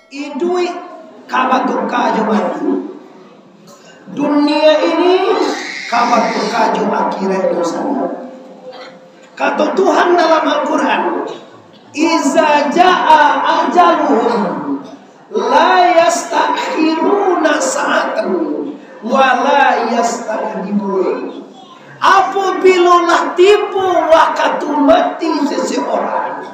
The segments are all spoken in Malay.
idui kabatuk kajo mati. Dunia ini kabatuk kajo akhirat dosa. Kata Tuhan dalam Al-Quran, iza ja'a ajaluhum la yastakhiruna sa'atan wa la yastaqdimun. Apabila tipu waktu mati seseorang,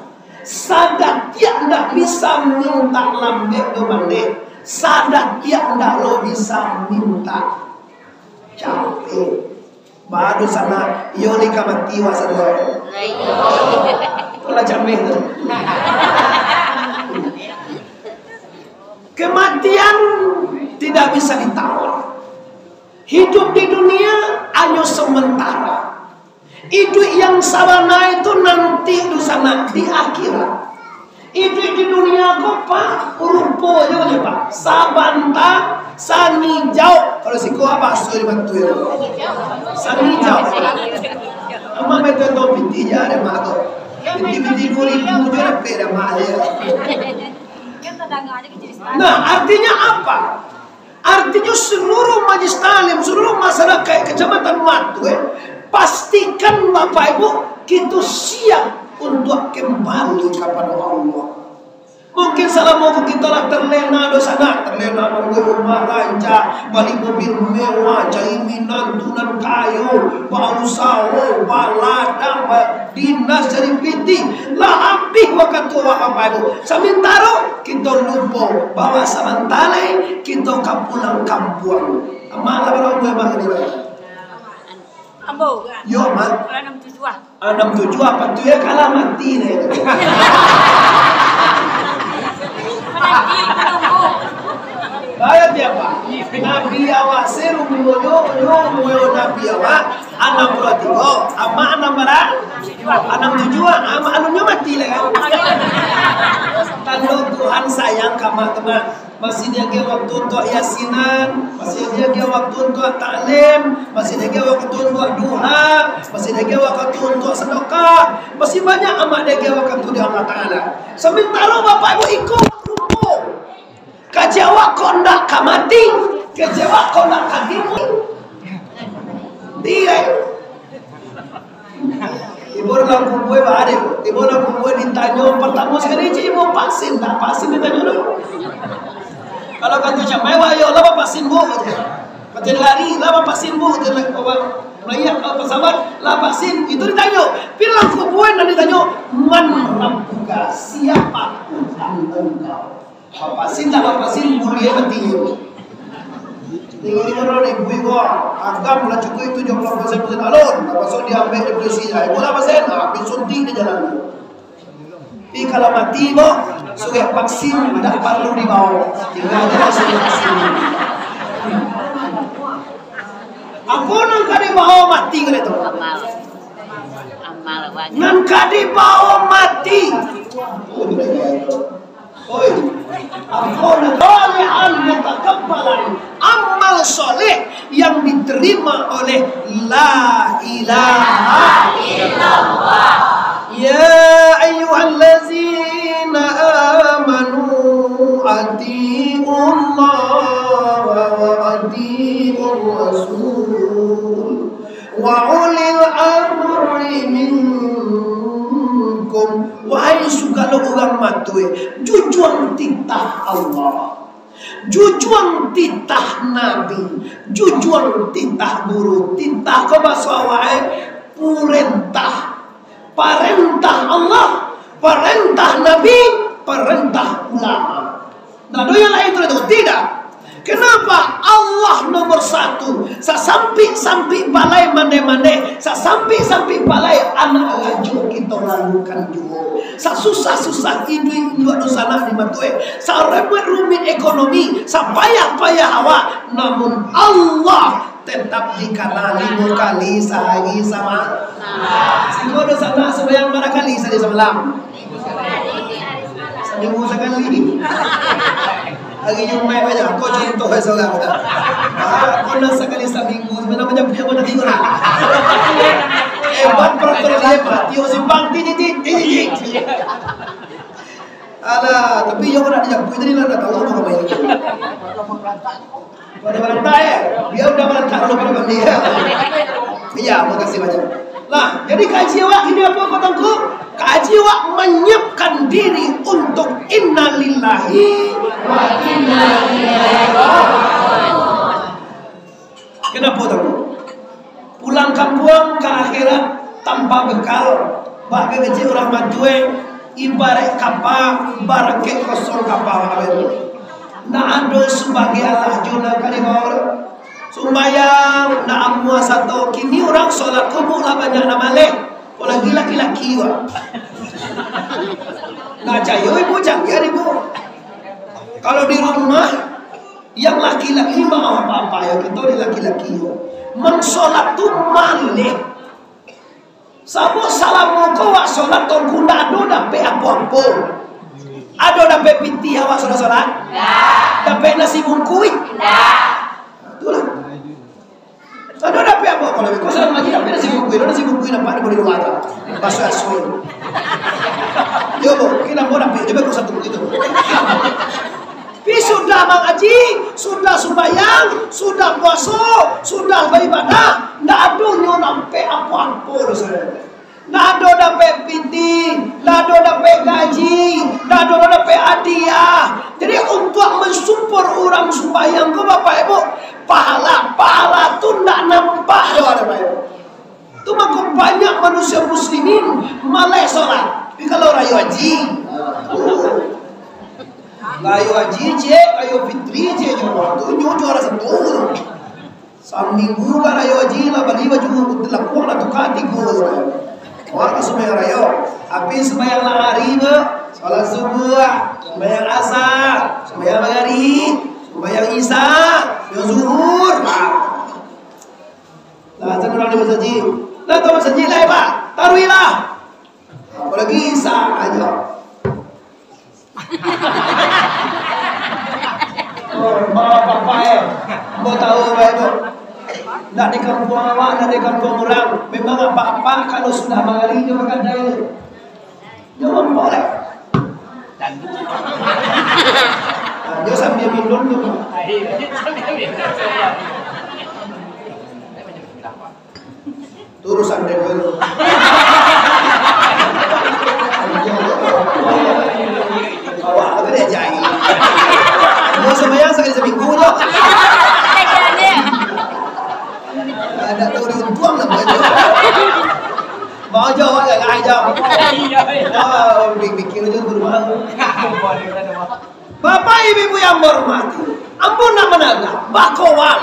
sadar dia tidak bisa minta lambe domande, sadar dia tidak lo bisa minta capek. Baru sana yoli kamati wasadar. Olah capek tu. Kematian tidak bisa ditawar. Hidup di dunia hanya sementara. Hidup yang sabana itu nanti di sana di akhirat. Hidup di dunia kok pak urupo aja pak. Sabanta sani jauh. Kalau si kau apa sudah dibantu ya? Sani jauh. Ama betul tu binti jari mago. Binti 2000 jari pera mago. Nah artinya apa? Artinya seluruh majlis talim, seluruh masyarakat kecamatan Matu, pastikan Bapak Ibu kita siap untuk kembali kepada Allah. Mungkin salah mau kita lah terlena dosa nak, terlena bangun rumah rancak, balik mobil mewah, jaminan tunan kayu, bau sawo, baladang, dinas jadi piti, lah habis waktu Bapak Ibu. Sementara kita lupa bahwa sementara kita pulang kampung. Malah berapa bulan ini? Ambo. Yo mat. 67. 67 apa tu ya kalah mati nih. Bayar dia pak. Nabi awak seru yo Nabi awak 63 ama 67 ama anunya mati lah kan. Kalau Tuhan sayang kamu teman, masih dia waktu untuk yasinan, masih dia waktu untuk taklim, masih dia waktu untuk duha, masih dia waktu untuk sedekah, masih banyak amat dia waktu di Allah Taala. Sementara Bapak Ibu ikut lupa, kecewa kau nak kamati, kecewa kau nak katimu, dia. Ibu orang kumpul ada, ibu orang kumpul ditanya pertama sekali ibu vaksin, tak vaksin ditanya dulu. Kalau kata macam mewah, yo lah vaksin bu, kata lari lah vaksin bu, melayak pesawat lah vaksin itu ditanya. Bila kumpul dan ditanya man rabbuka, siapa Tuhan engkau? Vaksin tak vaksin boleh mati. Ini orang ibu agam lah cukup itu 70% alun. Pasal dia ambil depresi lah. Ibu lah pasal habis suntik di jalan. Tapi kalau mati bo, sudah vaksin tidak perlu dibawa. Tinggal dia sudah vaksin. Apa nang kadi bawa mati kali tu? Amal. Nang kadi bawa mati. Oi, amal salihan mutakabbalan, amal soleh yang diterima oleh la ilaha illallah. Ya ayyuhallazina amanu atiiullah wa atiiur rasul wa ulil amri minkum. Wahai segala orang matui, jujur titah Allah, jujur titah Nabi, jujur titah guru, titah kebasawai, perintah Allah, perintah Nabi, perintah ulama. Nah, doa lain itu tidak. Kenapa Allah nomor satu? Sampai balai mande-mande, sampai balai anak laju kita lakukan juga. Susah hidup juga sana di matue. Rumit ekonomi, payah awak. Namun Allah tetap dikenali kali sehari sama. Sehingga dosa sana sebayang berapa kali sehari semalam? Seminggu sekali. Hari Jumat aja, kau contoh seorang dah. Kau nak sekali seminggu, sebenarnya punya mana tinggal. Hebat peraturan hebat, tio simpang titik. Alah, tapi yang nak dijangkui tadi lah, dah tahu apa kau ini. Pada berantai ya, dia udah berantai dulu pada mandi ya. Iya, makasih banyak. Lah, jadi kaji awak ini apa kataku? Kaji awak menyiapkan diri untuk innalillahi wa inna ilaihi raji'un. Kenapa tahu? Pulang kampung ke akhirat tanpa bekal, bagi kecil orang matue, ibarat kapal baraket kosong kapal itu. Nak ada sebagai Allah juna kali bawah sumbayang nak amua satu kini orang solat kubur lah banyak nama leh, apalagi laki-laki wah. Nak cayo ibu jangan ibu. Kalau di rumah yang laki-laki mau apa-apa ya kita di laki-laki mensolat tu malik. Sabuk salam kau wak solat tu guna ado dapat apa-apa. Ado dapat piti awak solat-solat? Tak. Dapat nasi bungkui? Tak. Itulah. Ado dapat apa? Kalau kau solat ngaji dapat nasi bungkui. Nasi bungkui dapat di luar tu. Basuh asuh. Yo bu, kita mau dapat. Dapat kau satu begitu. Tapi sudah mengaji, sudah sembahyang, sudah puasa, sudah beribadah, tidak ada yang sampai apa-apa dosa. Tidak ada dapat piti, tidak ada dapat gaji, tidak ada dapat hadiah. Jadi untuk mensupport orang sembahyang ke Bapak Ibu, pahala tu tidak nampak doa Bapak Ibu. Itu maka banyak manusia muslimin malas solat. Tapi kalau rayu haji, ayo haji cek, ayo fitri cek jual tu jual satu. Seminggu kan ayo haji lah beli baju lakukan lah tukar tiga. Orang sembahyang rayo, habis sembahyang hari be, salat subuh, sembahyang asar, sembahyang maghrib, sembahyang isya, sembahyang zuhur. Lah jangan orang di masjid. Lah tahu masjid lah pak, taruhilah. Apalagi isya aja. Bapak mau tahu itu? Nak di kampung awak, nak di kampung orang. Memang apa-apa kalau sudah mengali dia makan daya. Jangan boleh. Dia sambil minum tu. Turusan dia dulu. Awak apa dia jahil? Mau sembahyang sekali seminggu tu. Ada tahu dia tuang lah baju. Bawa jauh agak ngai jauh. Oh, bikin aja berubah. Bapak ibu yang berhormati, ampun nak menaga, bakowal,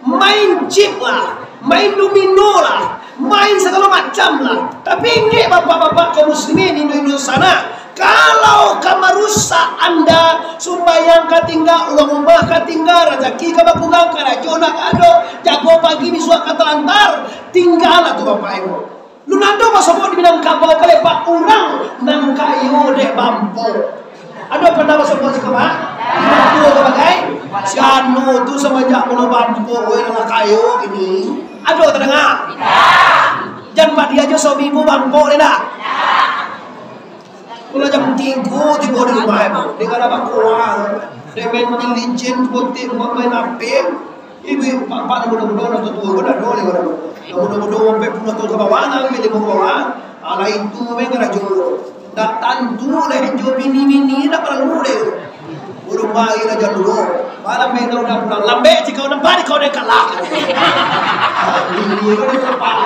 main chip lah, main domino lah, main segala macam lah. Tapi ini bapak-bapak kaum muslimin Indonesia sana. Kalau kamu rusak anda sumbayang katinggal ulang rumah katinggal rezeki kamu pulang karajona kado jago pagi misua katalantar tinggal tu bapak ibu. Lu nado masuk di bidang kapal kali pak orang nang kayu dek bambu. Ada pernah masuk ke pak? Bambu sebagai sianu tu semenjak mula bambu nang kayu ini. Ada terdengar? Jangan pak dia aja sobi ibu bambu ni dah. Kalau jam 3 di rumah ibu, dia kada bakuang, dia main lincin putih, main apem, ibu pak mudah-mudahan atau tua, kada dole kada, mudah-mudahan sampai pulang tu ke bawah, sampai di bawah, ala itu main kada jauh, dah tantu leh jauh bini dah perlu deh, burung bayi aja dulu, malam main dah pulang lambe, jika orang balik kau dah kalah, ini kau dah terpal.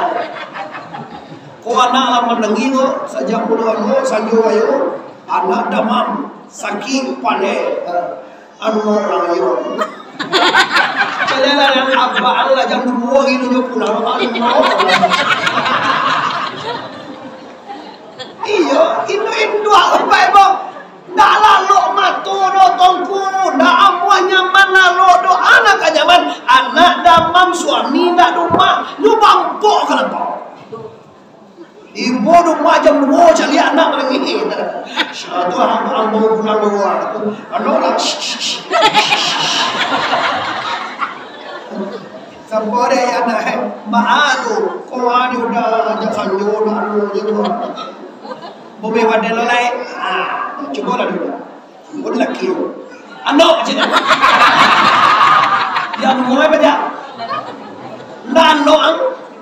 Kau anak lama nengi ko saja puluhan ko sanjo ayo anak damam sakit pane anu orang ayo celana yang abah Allah jam 2 gitu jo pulang iyo indo apa ibu dak lalu matu do tongku dak amuanya mana lo do anak kanyaman anak damam suami dak rumah lu bangkok kenapa ibu rumah jam 2 cari anak orang ini. Satu orang mau pulang luar. Anak orang. Sampai ada anak malu. Kau ada udah jangan jodoh gitu. Bumi wadah lelai. Coba lah dulu. Udah laki. Ano aja. Yang mau apa dia? Nano ang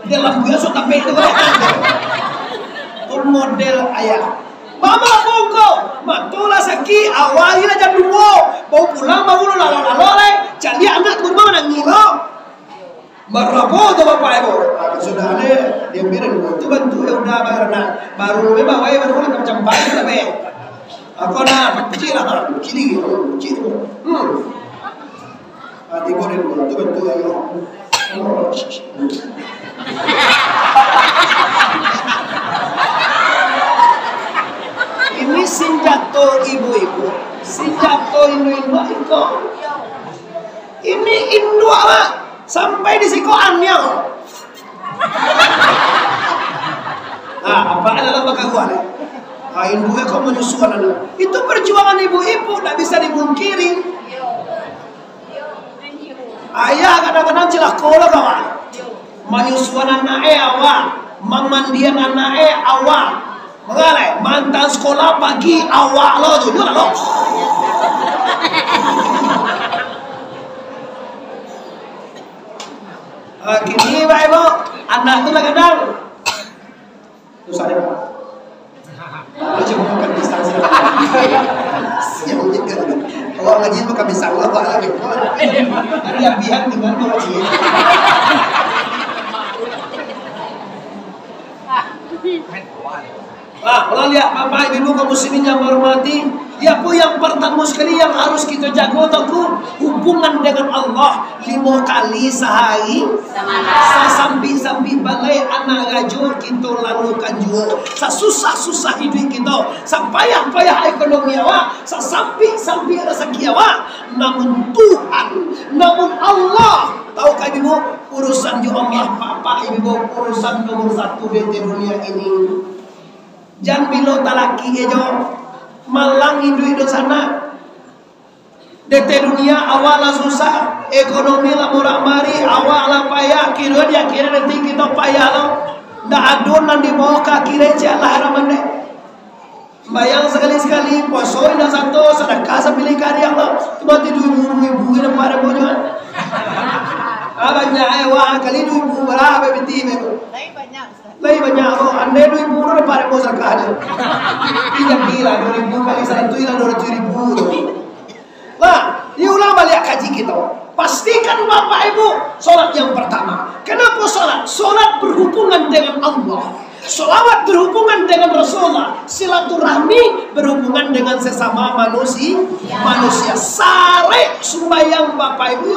dalam biasa tapi itu kan. Model ayah. Mama bongko, matola saki awali na jam 2. Bau pulang bangun lalu cari anak tu mana ngilo. Marapo tu bapak ibu. Sudah ada dia bilang tu bantu ya udah baru memang baru macam baru tapi. Aku nak kecil lah, kecil. Adi goreng tu bantu ya. Ini senjata ibu-ibu, senjata indo-indo itu. Ini Indo apa? Sampai di sikoannya. Nah, apa adalah bakaguan? Indo kok menyusuan anak. Itu perjuangan ibu-ibu, tidak bisa dipungkiri. Ayah kadang-kadang celah kola kawan. Menyusuan anak awak, memandian anak awak. Mengalai mantan sekolah pagi awak lo tu juga lo. Kini baik lo anak tu kadang tu saya kalau cuma makan pisang siap juga. Kalau ngaji makan pisang lah buat lagi. Hari yang biar tinggal ngaji. Kalau lihat bapak ibu kaum muslimin yang hormati, ya pun yang pertama sekali yang harus kita jaga tahu hubungan dengan Allah 5 kali sehari. Sambil balai anak rajur kita lalukan juga. Susah hidup kita, payah ekonomi awak, sambil rezeki awak. Namun Tuhan, namun Allah, tahukah ibu urusan juga Allah bapak ibu urusan nomor 1 di dunia ini. Jangan bilo talaki ejo malang hidup sana. Dete dunia awal susah, ekonomi lah murah mari, awal lah payah, kira nanti kita payah lo. Dah adonan di bawah kaki receh lah ramane. Bayang sekali posoin dah satu sedekah sepilih karya lo. Cuma tidur ibu ini pada bojoan. Banyak wah kali ibu berapa binti ibu? Lagi banyak lo, anda 2,000 udah pada mau sedekah aja. Pinjam gila 2,000 kali 1 hilang 200,000. Lah, diulang balik kaji kita. Pastikan bapak ibu solat yang pertama. Kenapa solat? Solat berhubungan dengan Allah. Solawat berhubungan dengan Rasulullah. Silaturahmi berhubungan dengan sesama manusia. Sare sembahyang bapak ibu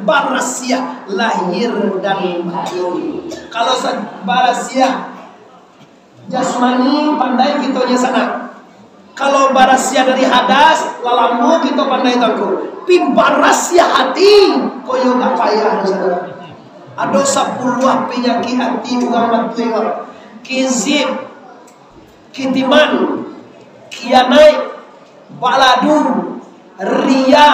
barasia lahir dan batin. Kalau barasia jasmani pandai kita nya sana. Kalau barasia dari hadas lalamu kita pandai tahu. Pi barasia hati koyo gak payah sana. Ada 10 penyakit hati uang mati. Kizib, kitiman, kianai, baladu, ria,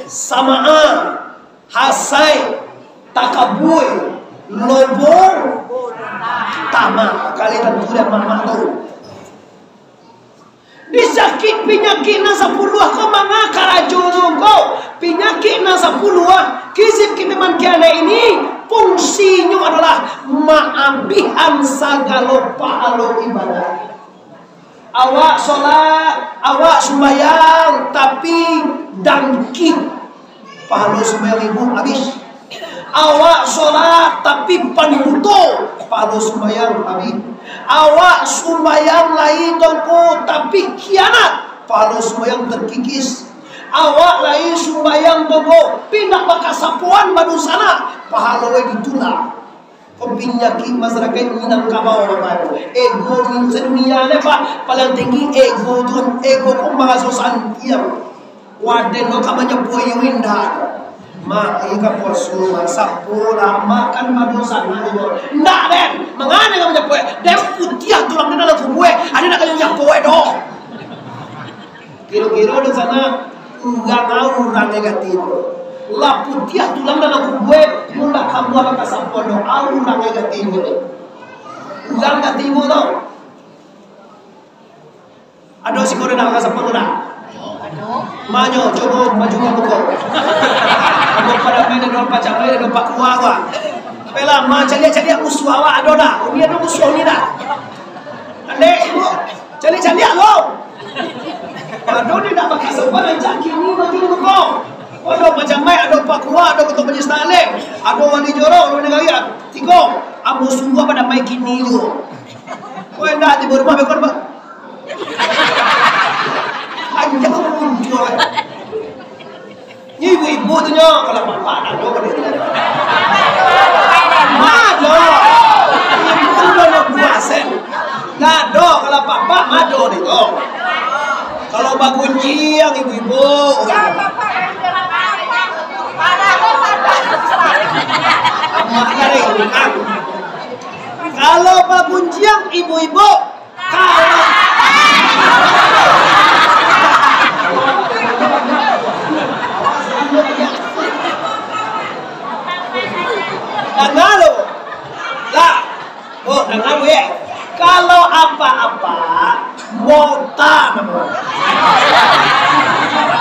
samaan, hasai, takabui, lobo, tamak. Kali tentu dia mama tu. Disakit penyakit nasa puluh kau mana karajulung kau penyakit nasa puluh kizib kitiman kianai ini. Fungsinya adalah maambihan segala pahala ibadah. Awak solat, awak sembahyang, tapi dangkit pahala sembahyang ibu habis. Awak solat tapi panuto pahala sembahyang habis. Awak sembahyang lain tongko tapi khianat pahala sembahyang terkikis. Awak lain sembahyang tongko pindah bekas sapuan badu sana pahala ditulak. Penyakit masyarakat minang kabau bapak. Ego ni sedunia ni pak paling tinggi ego tu ego pun bahasa tiang. Waden lo kamanya puyu indah. Mak ika posu sapura makan badu sana itu. Ndak den, mengane kamanya puyu. Dem putih tulang ni dalam kubue. Ada nak kaya puyu do. Kira-kira di sana enggak tahu orang negatif. La putih tulang dalam kubue mula kamu apa kasampono au orang negatif. Orang negatif tu. Aduh si kau nak kasih pengguna. Manyo coba maju buku. Aku pada main dengan pacak main dengan pak kuah gua. Pela cari musuh awak ada dah. Dia ada musuh ni dah. Ande ibu cari lo. Aduh ni nak pakai sepan jaki ni maju buku. Ada macam main ada pak kuah ada ketua majlis taklim. Ada wali jorok ada negara. Tiga. Amu semua pada main kini tu. Kau nak di rumah bekon pak. Anjing muncul. Ibu-ibu tu nya kalau bapak nak do pada dia. Mado. Ibu dah nak buat sen. Gado kalau bapak mado ni tu. Kalau bagunji yang ibu-ibu. Amak dari kan. Kalau bagunji yang ibu-ibu kalau Nangalo lah, nangalo ya. Kalau apa-apa mota namanya.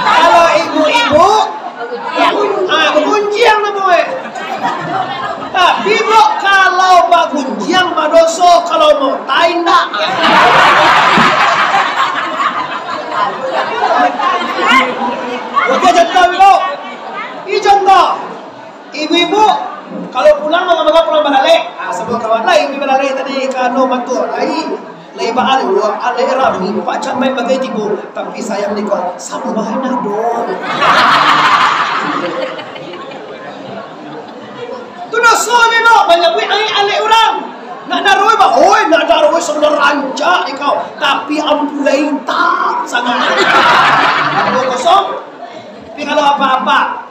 Kalau ibu-ibu, bagunjiang namanya. Tapi bro, kalau bagunjiang madoso, kalau mota indah. Oke contoh bro, ini contoh. Ibu-ibu kalau pulang maka pulang balale. Sebab kawan lain balale tadi kano matur lai baal ale rami pacar main bagai tibu tapi sayang ni kau sama bahana dong. Tu dah sone no banyak we ale orang. Nak daroi ba? Oi nak daroi sebenar rancak ni kau. Tapi ampulai tak sangat. Aku kosong. Tapi kalau apa-apa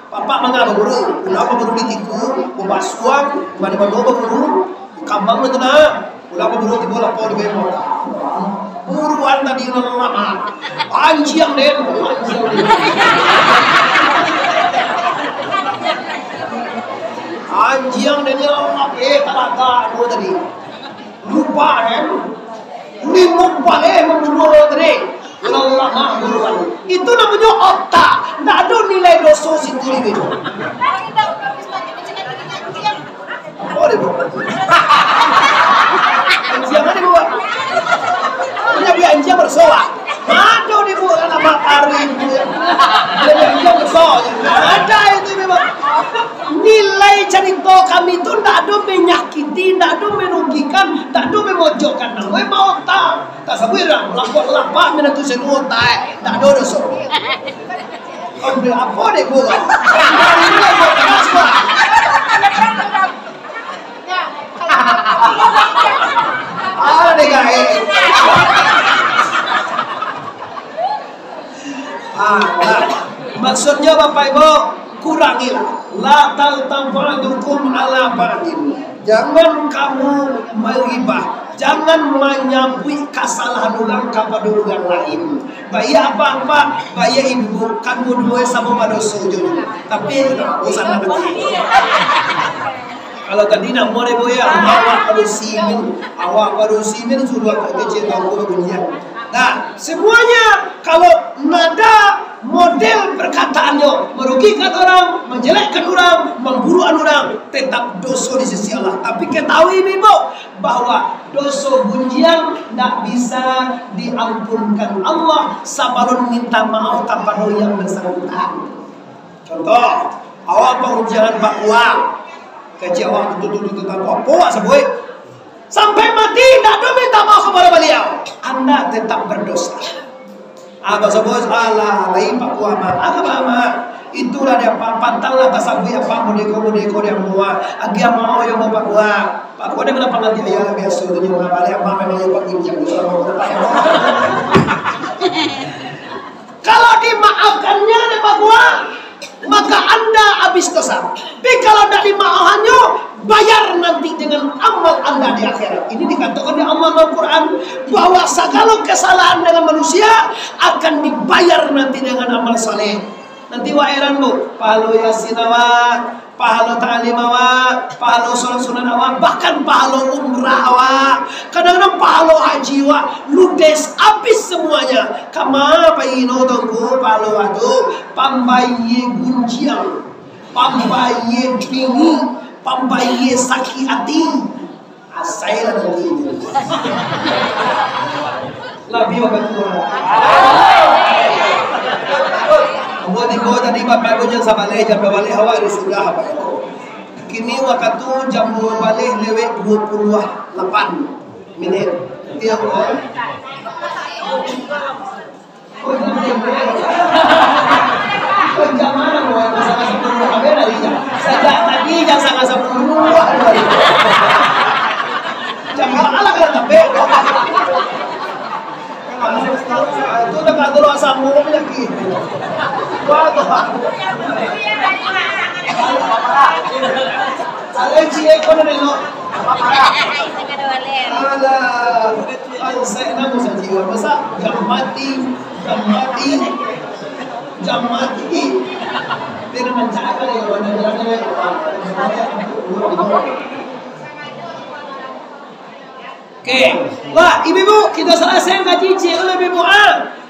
Papa mengapa guru? Ulama guru ditiku, membasuang, mana-mana guru, kambang itu nak. Ulama guru tiba lapor di bawah. Buruan tadi nama, anjing deh, anjing deh dia apa? Talaga dua tadi, lupa limuk balik membunuh tadi. Allah buruan. Itu namanya otak. Tak ada nilai dosa situ ni. Boleh bu. Anjing mana bu? Punya biar anjing bersoak. Ada ni bu anak matahari. Dia anjing bersoak. Ada itu memang. Nilai cerita kami itu tak ada menyakiti, tak ada merugikan, tak ada memojokkan. Namanya mau otak. Tak sabirang lapor menentu semua tak ada dosa. Ambil apa dek gua? Ada guys. Maksudnya Bapak Ibu kurangilah. La taltafadukum ala ba'din. Jangan kamu meribah. Jangan menyambui kesalahan orang kepada orang lain. Baik apa-apa, baik ibu, kamu dua sama pada sujud. Tapi usaha nanti. Kalau tadi nak boleh boya, awak baru simin sudah kecil aku begini. Nah, semuanya kalau nada model perkataannya merugikan orang, menjelekkan orang, memburukan orang, tetap dosa di sisi Allah. Tapi ketahui ibu bahwa dosa bunjian tak bisa diampunkan Allah sabarun minta maaf tanpa yang bersangkutan. Contoh, awak pengujian bakwa, kecil awak tutup apa seboi. Sampai mati tidak ada minta maaf kepada beliau, Anda tetap berdosa. Abang sebut Allah lain Pak Kuama, agama itulah dia pantanglah tasabi apa modeko dia mua, agi mau yang mau Pak Kuama. Pak Kuama dia kenapa nanti ayah biasa tu dia balik apa memang yang Pak Injak kalau dimaafkannya nih Pak Kuama, maka Anda habis dosa. Tapi kalau tidak dimaafkannya, bayar nanti dengan amal Anda di akhirat. Ini dikatakan oleh Allah dalam Quran bahwa segala kesalahan dengan manusia akan dibayar nanti dengan amal saleh. Nanti wairan bu, palu yasinawa pahala ta'lim awak, pahala sholat sunat awak, bahkan pahala umrah awak, kadang-kadang pahala haji awak, ludes habis semuanya. Kama paino tongku pahala waktu, pambaye gunjiang, pambaye tinggi, pambaye sakit hati, saya nanti. Lebih betul. Buat iko tadi bapak ko dyan sa balay, dyan bawalay hawa, sudah apa ito. Kini waktu jam balay lewe 28 menit. Dia ko. Jam mana mo? Sa 10 kami na diyan. Sadya tadi dyan sa 10. Jam ala ka tabi. Itu dah kado asam mo lagi. Waduh. Saya cie ko na rin no. Ala, ang saya na mo sa jiwa. Basta jamati. Pero mencaga na yun. Oke, wah ibu-ibu kita selesai ngaji oleh ibu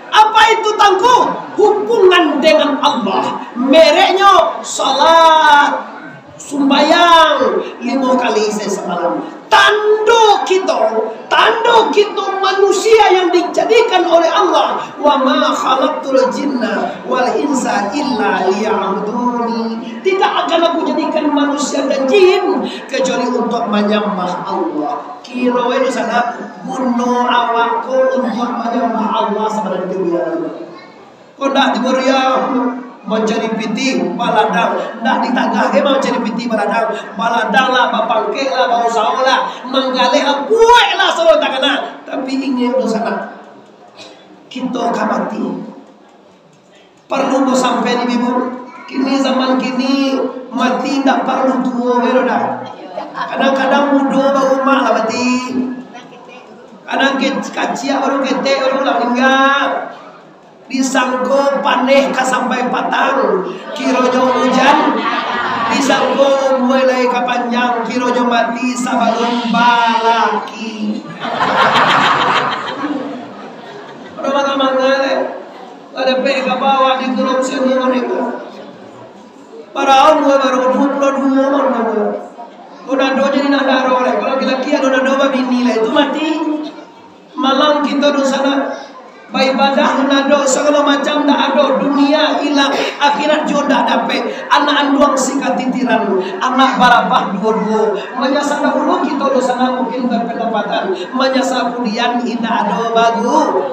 apa itu tangku? Hubungan dengan Allah. Mereknya salat, sumbayang 5 kali semalam. Tanda kita manusia yang dijadikan oleh Allah. Wa ma khalaqtul jinna wal insa illa liya'buduni. Tidak akan aku jadikan manusia dan jin kecuali untuk menyembah Allah. Kira itu sana bunuh awakku untuk menyembah Allah sebenarnya dia. Kau nak diberiak mencari piti baladang, nak ditagah ke mencari piti baladang lah, bapangke lah, bau sawo lah, menggalih lah, buat lah selalu tak kena. Tapi ingin itu sana kita kamati. Perlu mau sampai di ibu. Kini zaman kini mati tak perlu tua beroda. Kadang-kadang muda baru mak lah mati. Kadang kacia baru ketek baru lah meninggal. Disangko paneh ka sampai patang, kironya hujan. Disangko mulai kapanjang, kironya mati sabalun balaki. Ada mangga-mangga ada pe ka bawah di gulung semua mereka. Para orang baru 22 orang. Donado jadi nadaro oleh kalau laki-laki donado babi nilai itu mati. Malam kita di sana beribadah donado segala macam dah ada dunia hilang akhirat juga dah dapat. Anak anduang sikat titiran, anak barabah dua-dua. Menyasar dahulu kita di sana mungkin berpendapatan. Menyasar kemudian tidak ada bagus.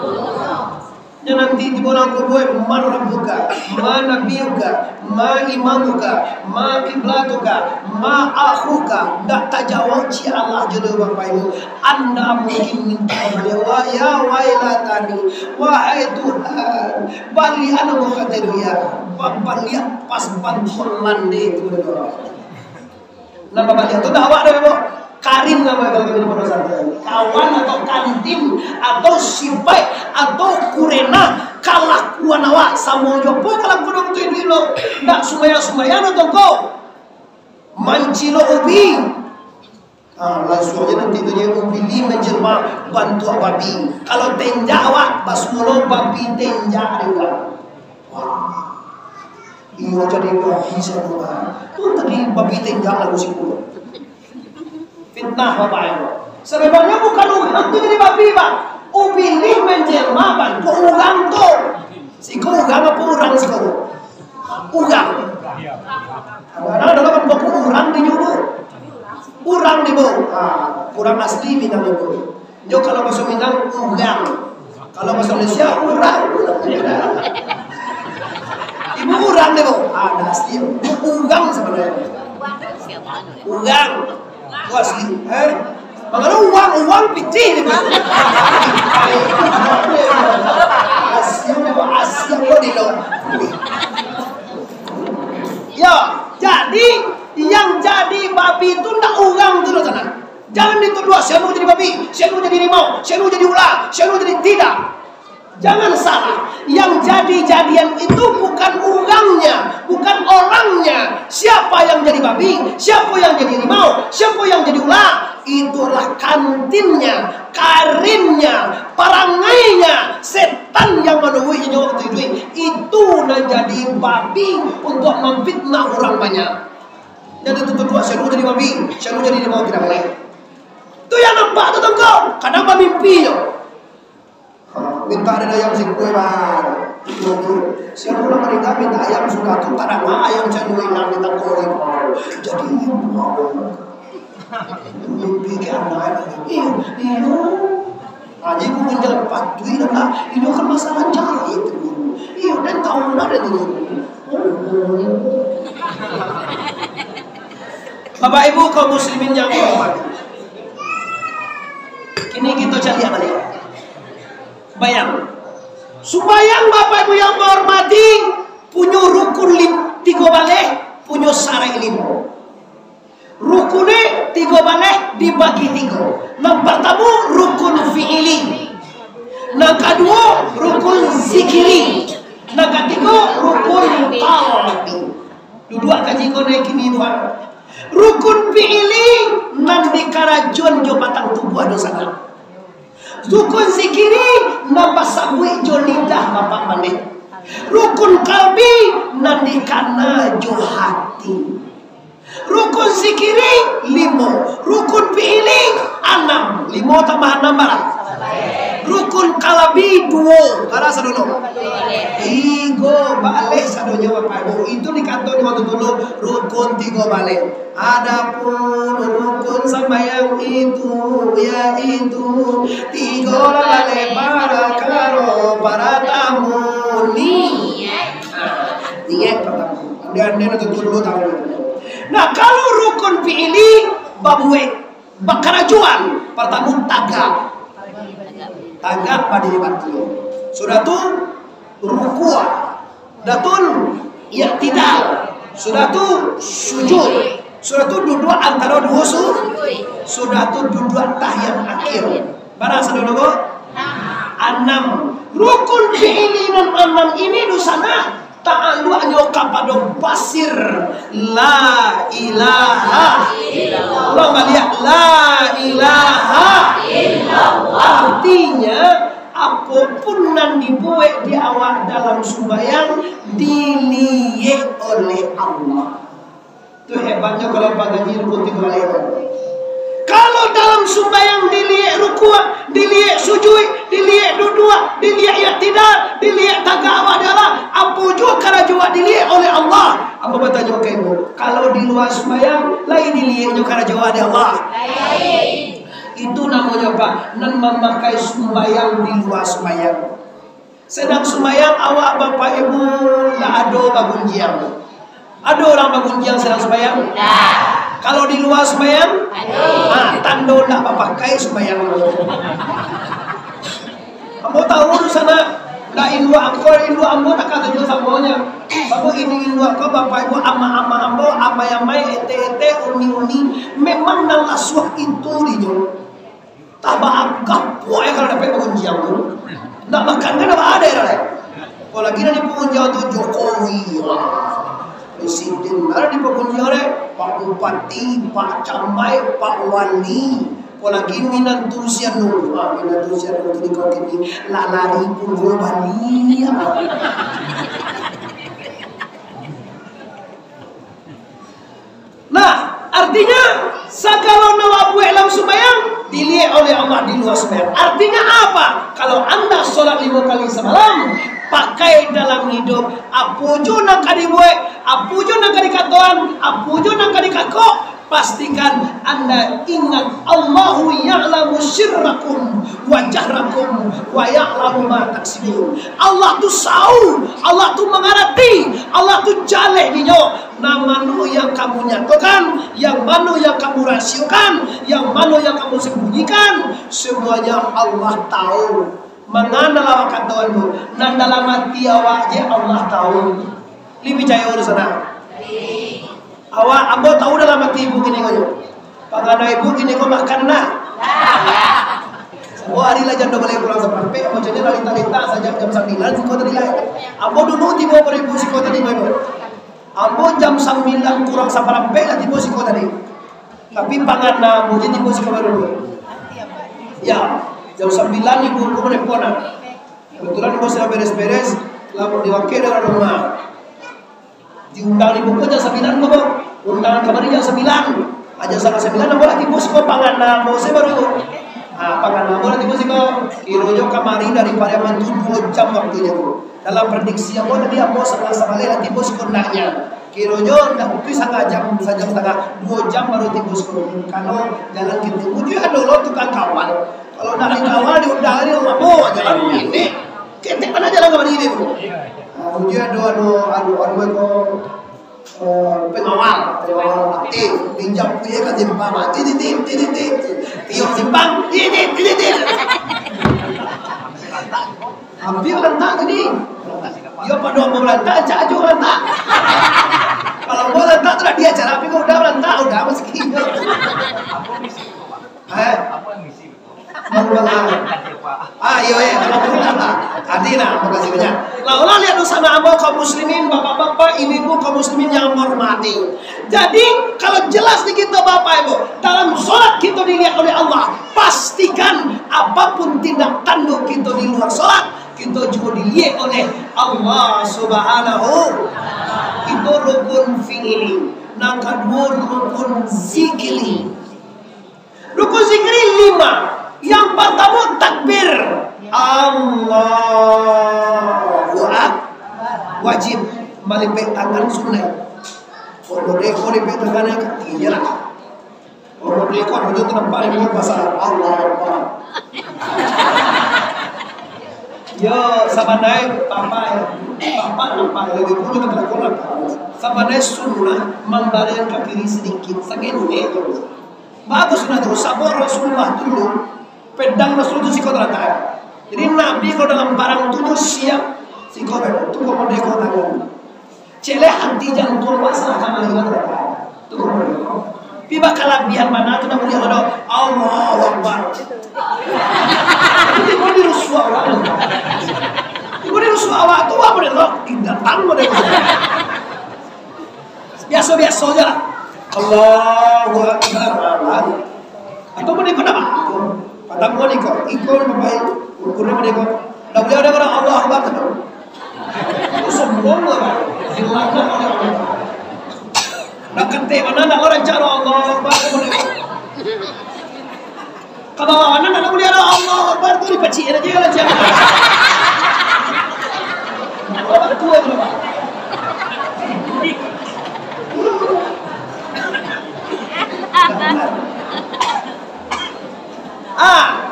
Yang nanti di bola kubur man rabbuka, ma nabiyuka, ma imamuka, ma kiblatuka, ma akhuka. Dak tajawab ci Allah jodoh bapak ibu. Anda mungkin minta wa ya wailatani, wahai Tuhan, bali ana mukhadiria, bapak lihat pas bantuan deh itu doa. Nama balik itu dah awak dah ibu. Karin nama kalau kita berusaha kawan atau kantim atau sipai atau kurena kalah kuanawa sama jopo kalah kunung tu dulu nak sumaya atau kau mancilo ubi langsung aja nanti dia ubi ni menjelma bantu babi kalau tenja awak basmulo babi tenja juga iya jadi babi semua tu tadi babi tenja lalu sikulo fitnah bapak ibu. Sebenarnya bukan ugang tu jadi babi pak. Upilih menjelma bantu ugang tu. Siku ugang apa urang siku? Ugang. Karena dalam kan buku urang di nyuruh. Urang di bawah. Urang asli Minang ibu. Jo kalau bahasa Minang ugang. Kalau bahasa Malaysia urang. Ibu urang di bawah. Ada asli. Ugang sebenarnya. Ugang. Asli, makanya uang picih ni kan? Asyik di lo. Ya, jadi yang jadi babi itu ndak ugang tu sana. Jangan dituduh siapa jadi babi, siapa jadi rimau, siapa jadi ular, siapa jadi tidak. Jangan salah, yang jadi-jadian itu bukan orangnya, bukan orangnya. Siapa yang jadi babi, siapa yang jadi rimau, siapa yang jadi ular, itulah kantinnya, karinnya, parangainya, setan yang menunggunya waktu itu nak jadi babi untuk memfitnah orang banyak. Jadi itu berdua, saya jadi babi, saya jadi rimau, tidak boleh. Itu yang nampak tu tengok, kadang mimpi yo. Minta ada ayam si kue bar. Siapa orang mereka minta ayam sudah tu tak ada ayam saya hilang minta kue. Jadi mimpi ke anak iyo. Aja aku menjalan patuhi dah. Ini kan masalah cara itu. Iyo dan tahu ada tu. Bapak Ibu kaum muslimin yang hormat. Kini kita cari apa dia? Bayang, subayang Bapak Ibu yang menghormati, punya rukun 3 baleh, punya syarat 5. Rukunnya 3 baleh dibagi 3. Yang pertama rukun fi'ili, yang kedua rukun zikiri, yang ketiga rukun qalbi. Dua kaji kau naik ini dua. Rukun fi'ili nan dikarajon jo batang tubuh ada sana. Rukun zikiri nambah sabui jo lidah bapak maneh. Rukun kalbi nandikana jo hati. Rukun zikiri 5, rukun fi'ili 6. 5 tambah 6 barang. Rukun kalbi 2. Karena sadono. Tiga balik sadonya Bapak Ibu. Itu dikatakan waktu dulu rukun 3 balik. Adapun rukun sembahyang itu yaitu 3 balik para karo para tamu niat pertama. Anda itu dulu tahu. Nah kalau rukun fi'ili babuwe bakarajuan pertama tagak pada batu. Sudah tu rukua, datun i'tidal, sudah tu sujud, sudah tu duduk antara 2 sudah tu duduk tahiyat akhir. Barang saudara 6 rukun fi'ili dan 6 ini dosana ta'allu'nya kepada pasir la ilaha illallah. Allah melihat la ilaha illallah. Artinya apapun yang dibuat di awak dalam sembahyang dilihat oleh Allah. Itu hebatnya kalau pagi rukun 3 balik. Kalau dalam sembahyang dilihat rukuk, dilihat sujud, dilihat duduk, dilihat i'tidal, dilihat tagawa adalah apa juga karena dilihat oleh Allah. Apa bertanya ke ibu? Kalau di luar sembahyang lain dilihat juga karena oleh Allah. Itu namanya apa? Nan memakai sembahyang di luar sembahyang. Sedang sembahyang awak Bapak Ibu tak ada bagunjiang. Ada orang bagunjiang sedang sembahyang? Kalau di luar sembahyang, tanda nak pakai sembahyang. Kamu tahu di sana, nak indu ambo tak kata jual samonya. Bapak ini indu aku, bapak ibu ama ambo, ama yamai, ete uni. Memang nang lasuah itu dijo. Tabah agak puai kalau dapat pengunjung tu. Nak makan kan apa ada ya? Kalau lagi nanti pengunjung tu Jokowi. Presiden ada di pengunjung Pak Bupati, Pak Camai, Pak Wali. Apalagi minat tusian dulu, minat tusian dulu di kau kini lalari puluh Bali. Nah, artinya segala nawabu dalam sembahyang dilihat oleh Allah di luar sembahyang. Artinya apa? Kalau anda sholat 5 kali semalam, pakai dalam hidup apujo nak kadibuat, apujo nak kadikatuan, apujo nak kadikakok. Pastikan anda ingat Allahu ya'lamu sirrakum wa jahrakum wa ya'lamu ma taksibun. Allah tu tahu, Allah tu mengerti, Allah tu jaleh dinyo. Nah mana yang kamu nyatakan, yang mana yang kamu rahasiakan, yang mana yang kamu sembunyikan, semuanya Allah tahu. Mengana lawak kataanmu, nan dalam hati awak je Allah tahu. Lebih percaya di sana. Awak ambo tahu dalam hati ibu gini kau. Pangana ibu gini kau makan nak. Wah, hari lah jam 2 boleh pulang sampai. Macamnya lalita-lita saja jam 9 si kota nilai. Ambo dulu tiba beribu si kota di mana? Ambo jam 9 kurang sampai lah tiba si kota di. Tapi pangan ambo jadi tiba si kota dulu. Ya, jam 9 ibu boleh pulang. Kebetulan ibu sudah beres-beres, lalu diwakil dari rumah. Diundang ibu jam 9 kok, undangan kemarin jam 9. Aja sama 9 boleh tiba si kota pangan ambo saya baru. Pangan bola tiba sih kok kirojo kemarin dari Pariaman itu 2 jam waktunya tuh. Dalam prediksi yang tadi aku sama nanti bos konaknya. Kirojo dah itu setengah jam 2 jam baru tiba sekolah. Kalau jalan gitu, dia ada lo tukang kawal. Kalau dari kawal diundang di rumah bo jalan ini. Kita mana jalan kemana ini tuh? Dia ada pengawal aktif pinjam punya kan simpang tiup simpang hampir rentak gini dia pada mau melantak cacu rentak kalau mau rentak terus dia cara tapi udah melantak udah meski iya kalau berkata Adina makasih banyak. Laulah lihat sama amo kaum muslimin, bapak-bapak, ibu-ibu kaum muslimin yang menghormati. Jadi kalau jelas di kita bapak ibu dalam sholat kita dilihat oleh Allah, pastikan apapun tindak tanduk kita di luar sholat kita juga dilihat oleh Allah Subhanahu. Itu rukun fi'ili. Yang kedua rukun zikri. Rukun zikri 5. Yang pertama takbir Allahu Akbar wajib melipet tangan sunnah. Kalau deko lipet tangannya ketiga. Kalau deko dulu tempat ini pasal Allahu Akbar. Yo sama naik papa nampak lebih pun juga terkolah. Sama naik sunnah membaring ke kiri sedikit segini. Bagus sunnah terus sabar Rasulullah dulu. Pedang Rasul itu sikot rata. Jadi Nabi kalau dalam barang itu siap sikot itu kalau dia kau tangan. Cele hati jantung masalah sama lihat rata. Itu kalau tiba kalabihan mana tu nak boleh ada Allahu Akbar. Itu kau dirusua orang. Kau dirusua awak tu apa boleh loh? Tidak tahu boleh. Biasa-biasa saja. Allahu Akbar. Atau boleh kau apa? Padahal mau ikut bapak ukurnya mereka. Dah boleh ada orang Allah Akbar. Itu sombong lah. Silakan oleh Allah. Nak kente mana nak orang cara Allah Akbar boleh. Kalau mana nak boleh ada Allah Akbar tu dipecik aja lah jangan. Orang tua tu apa?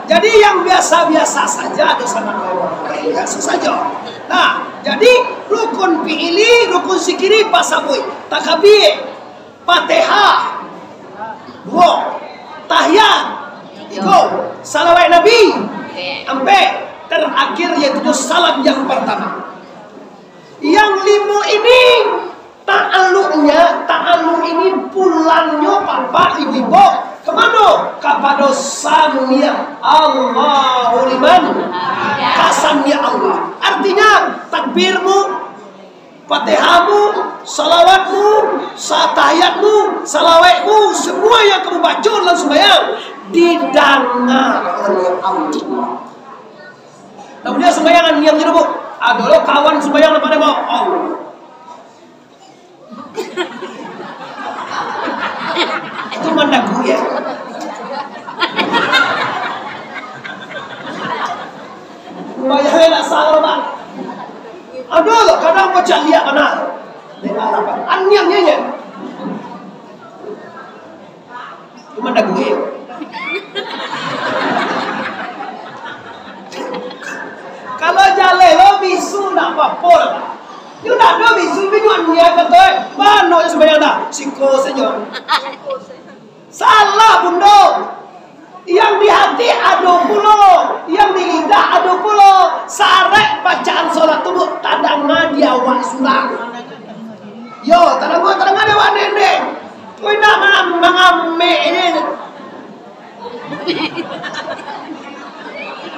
Jadi yang biasa-biasa saja ada sama Allah biasa saja. Nah, jadi rukun fi'ili, rukun zikri pasabui, takbir, Fatihah, 2, tahiyat, 3, salawat Nabi, sampai terakhir yaitu salam yang pertama. Yang 5 ini ta'alluq ini pulangnya bapak ibu-ibu kemana? Kepada Samia Allahu liman Kasamia Allah. Artinya takbirmu, Fatihahmu, salawatmu, tahiyatmu, salawatmu, semua yang kamu baca dalam sembahyang didengar oleh Allah. Namun dia sembayangan yang tidak bu. Adalah kawan sembahyang pada Allah. Itu mandaku ya. Bayar nak salah bang. Ada loh kadang macam lihat mana. Lihat apa? Anyangnya ya. Itu mandaku ya. Kalau jalan lo bisu nak apa-apa. You nak do bisu bijuan dia kata, mana yang sembahyang dah? Siko saja. Salah bunda. Yang di hati ada pula, yang di lidah ada pula. Sarek bacaan solat tubuh tadang dia awak sulang. Yo, tadang dia awak nenek. Kau nak mana mengamek ini?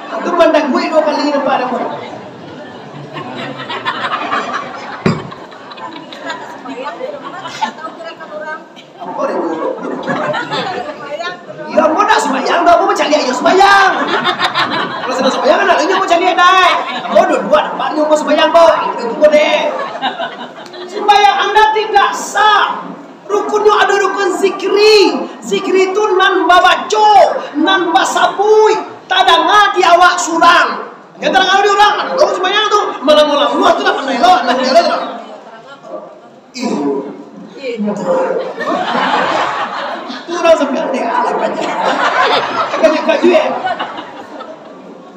Itu mandang gue 2 kali depan mo. Apa itu? Ya mau dah sembahyang, dah mau cari ayo sembahyang. Kalau sudah sembahyang kan adanya mau cari dai. Mau dua tempatnya mau sembahyang kok. Itu boleh. Sembahyang Anda tidak sah. Rukunnya ada rukun zikri. Zikri itu nan babaco, nan basapui, tadanga di awak surang. Yang terang di orang, kalau sembahyang tuh malam-malam luar tuh dapat nelo, nang dia tuh. Turun sampai dia alat aja. Kakak juga.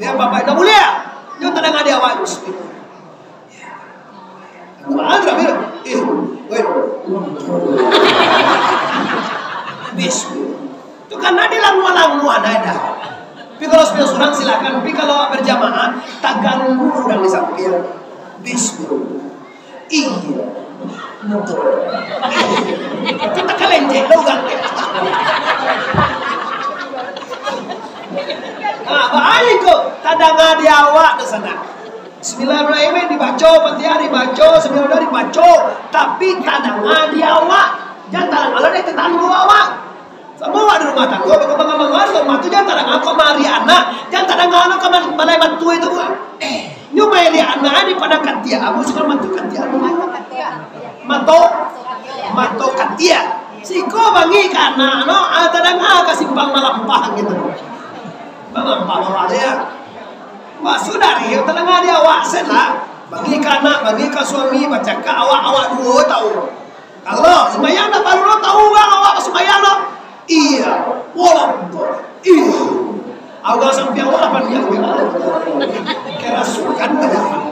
Ya bapak dah mulia. Yang tadanga di awak. Ada biar. Itu karena di langmuan ada. Tapi kalau sepeda surang silakan. Tapi kalau berjamaah tak ganggu orang di samping. Bismillah. Iya. Kita kelenjek lo kan. Nah, bahaya kok. Tadanga di awak di sana. Bismillahirrahmanirrahim dibaca, Fatihah dibaca, Bismillahirrahmanirrahim dibaca, tapi tadanga di awak. Jangan tarang Allah dia tetangga awak. Semua di rumah tangga, bagaimana rumah tu jangan tarang aku mari anak, jangan tarang anak kamu balai bantu itu bukan. Nyuma ini anak di pada katia, aku suka bantu katia. Mato katia. Siko bangi karena no, tadang aku simpang malampah gitu. Malampah bawa dia. Wah saudari, tadang dia awak senlah. Bagi kanak, bagi ke suami, baca ke awak dua tahu. Kalau sembahyang dah baru lo tahu bang awak sembahyang lo. Iya, walaupun iya. Awak sampai awak apa dia? Kerasukan dah.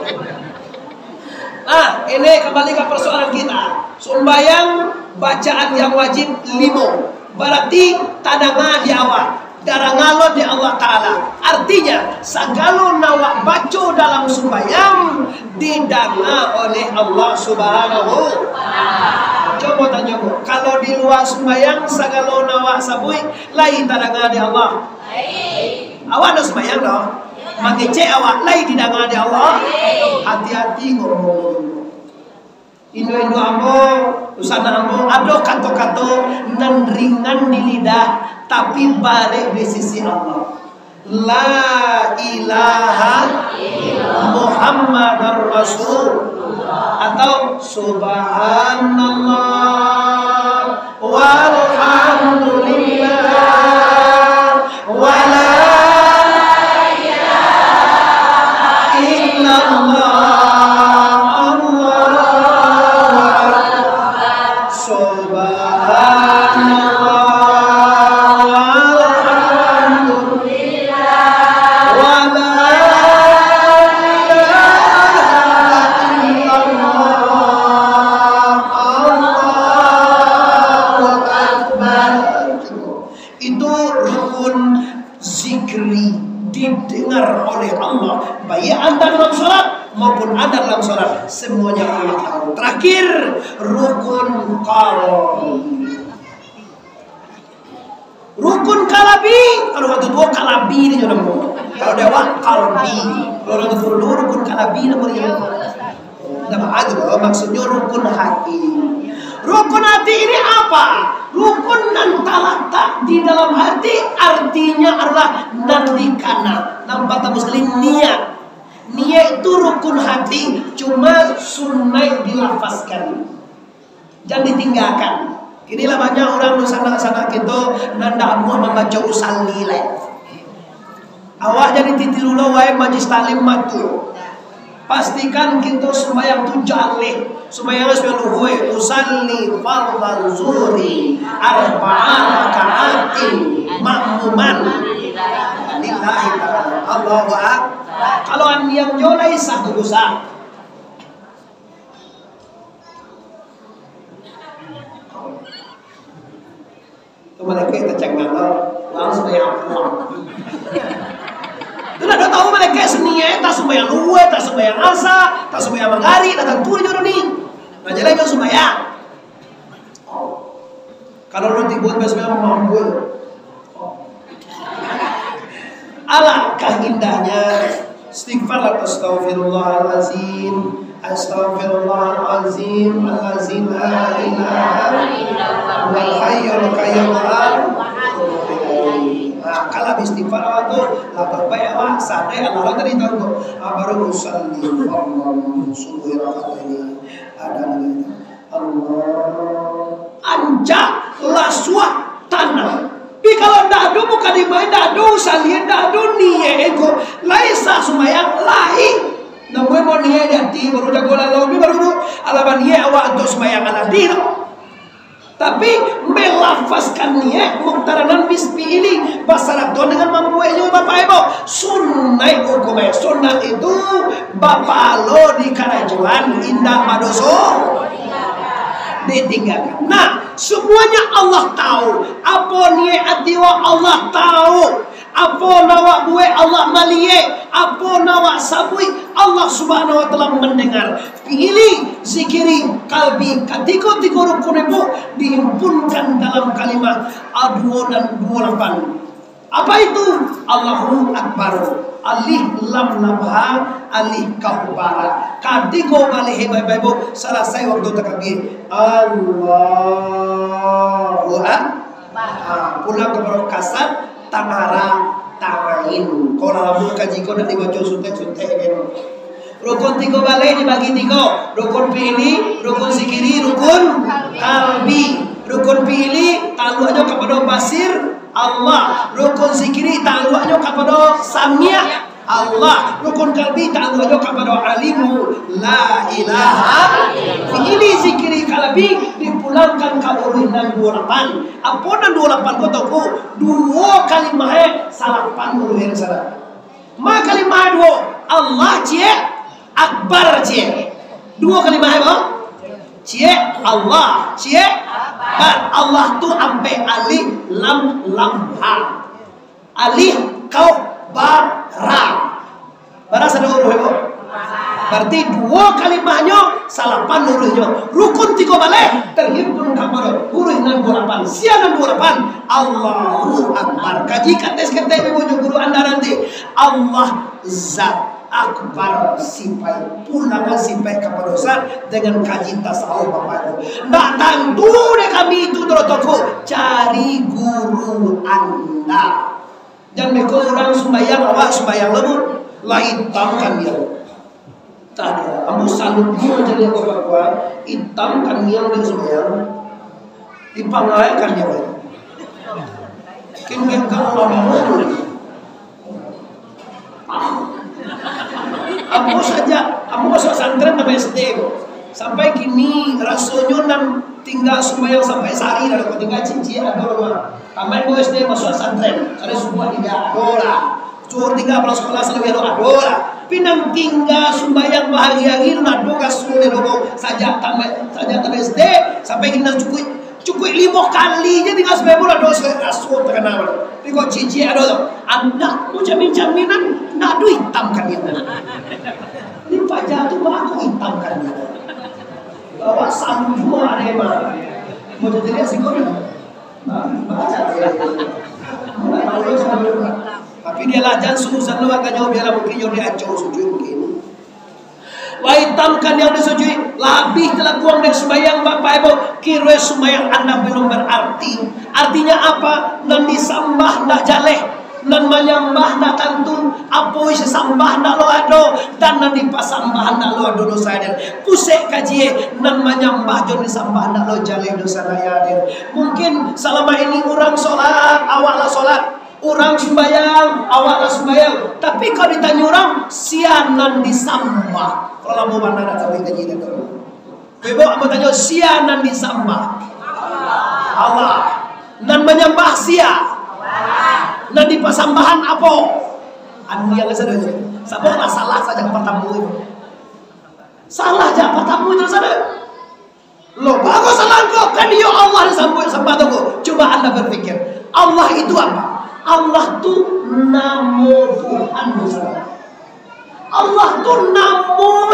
Nah, ini kembali ke persoalan kita. Sembahyang bacaan yang wajib 5. Berarti tadanga di awak. Darangalo di Allah Ta'ala. Artinya segala nawak baca dalam sembahyang didanga oleh Allah Subhanahu. Coba tanya bu, kalau di luar sembahyang segala nawak sabui lain tadanga di Allah. Awak ada sembahyang dong. Mengecek awak lain didanga di Allah. Hati-hati ngomong. Indo ambo, usana ambo, ada kato-kato nan ringan di lidah, tapi balik di sisi Allah. La ilaha Muhammadar Rasulullah atau Subhanallah walhamdulillah wala ilaha illallah. Didengar oleh Allah, baik anda dalam sholat maupun anda dalam sholat, semuanya Allah tahu. Terakhir, rukun qalbi. Rukun kalabi, kalau waktu tua kalabi ini juga mau. Kalau dewa kalbi, kalau waktu tua dulu rukun kalabi namanya. Nama ada maksudnya rukun hati. Rukun hati ini apa? Rukun nan talatak di dalam hati artinya adalah nandikana. Nampak tak muslim niat. Niat itu rukun hati, cuma sunnah dilafazkan, jangan ditinggalkan. Inilah banyak orang di sana kita nanda amuah membaca usalli lah. Awak jadi titilulah wae majlis taklim matu. Pastikan kita sembahyang tu jaleh. Sembahyang sepenuhnya usalli fardhan zuhri arba'an raka'atin ma'muman lillahi ta'ala. Allahu akbar. Kalau yang jolai satu dosa. Mereka kita cenggang langsung sembahyang. Tidak ada tahu mereka seninya tak sembahyang luwe, tak sembahyang asa, tak sembahyang magari, tak tentu jodoh ni. Nah jadi itu sembahyang. Kalau nanti buat sembahyang mampu. Alangkah alangkah indahnya istighfar. Astaghfirullahalazim, astaghfirullahalazim, alazim la ilaha illallah wal hayyul qayyum. Nah, kalau istighfar itu lapar baik awak sadai Allah tadi tahu baru usalli Allah subuh rakaat ini ada lagi Allah anja laswa tanah. Tapi kalau tidak ada muka di main, tidak ada usalian, tidak ada niat ego laisa sumayang lain. Namun mau niat jadi baru jago lalu baru alaban niat awak untuk sumayang aladir. Tapi melafazkan niat muktaranan bismi ini basaraton dengan membuatnya bapak ibu sunnah hukumnya. Sunnah itu bapak lo di karajuan indah madoso ditinggalkan. Nah, semuanya Allah tahu. Apa niat atiwa Allah tahu. Apa nawa buwe Allah maliye, apa nawa sabui Allah subhanahu wa ta'ala mendengar. Pilih zikiri kalbi ketika tiga rukun itu dihimpunkan dalam kalimat 2 dan 28. Apa itu? Allahu Akbar, alih lam lamha, alih kahubara. Kadigo balik hebat ibu selesai waktu takbir Allahu Akbar. Pulang ke kasat tamara tamain. Kalau lalu kaji kau nanti baca suntek kan. Rukun 3 balik dibagi 3. Rukun pilih, rukun zikiri, rukun kalbi. Rukun pilih taluannya kepada basir Allah. Rukun zikiri taluannya kepada samia Allah. Rukun kalbi taluannya kepada alimu la ilaha. Ini zikiri kalbi dipulangkan ke urunan 28. Apa dan 28 kau tahu? 2 kalimah salapan urunan salah. Ma kalimah 2 Allah cie Akbar cie. 2 kalimah apa? Cie Allah cie Akbar. Allah tu ampe alif lam ha. Alif kau bara. Bara sada huruf apa? Berarti 2 kalimahnya salapan hurufnya. Rukun 3 balik terhimpun kepada huruf 28. Siang 28 Allahu Akbar. Kaji kates ibu guru anda nanti. Allah zat akbar simpai pulangan simpai kepada Ustaz dengan kaji tasawuf bapak ibu. Ndak tentu deh kami itu toko cari guru anda. Dan mereka orang sembahyang awak sembahyang lemu lain tamkan dia. Tadi kamu salut dia jadi apa hitamkan dia di sembahyang dipangaikan dia. Kini kalau mau Aku saja, aku masuk santren sampai SD sampai kini rasanya nan tinggal sembahyang sampai sehari dan aku tinggal cincin ada rumah. Kami aku SD masuk santren, ada semua tidak ada. Cuma tinggal pulang sekolah selalu ada lah. Pinang tinggal sembahyang bahagia ini nado kasih logo saja tambah SD sampai kini cukup 5 kali je tinggal sembahyang bola dosa asuh terkenal. Tengok cici ada tu. Anak mu jamin-jaminan nak duit hitamkan dia. Ni pajak tu aku hitamkan dia. Bawa sabu dua arema. Mau jadi sikor. Baca dia. Tapi dia lajan susah lu akan jauh biar mungkin jauh dia acau sujud mungkin. Wah hitamkan yang disujui lebih telah kuang dan sembahyang bapak ibu kira sembahyang anda belum berarti. Artinya apa? Nan disambah nak jaleh, nan menyambah nak tantun, apa isi sambah nak lo ado dan nan dipasambah nak lo ado dosa dan pusek kaji nan menyambah jon disambah nak lo jaleh dosa hadir. Mungkin selama ini orang solat, awaklah solat. Orang sembahyang, awaklah sembahyang. Tapi kalau ditanya orang, sianan disambah. Kalau mau mana nak tahu kaji dia tu. Ibu mau tanya sianan disambah. Allah. Nan menyembah sia. Nan dipasambahan apa? Anu yang sadar. Sabotlah salah saja kepatamu itu. Salah aja kepatamu itu sadar. Lo bagus salah kau kan ya Allah disambah tu. Coba anda berpikir, Allah itu apa? Allah tu namo Tuhan besar. Allah tu namo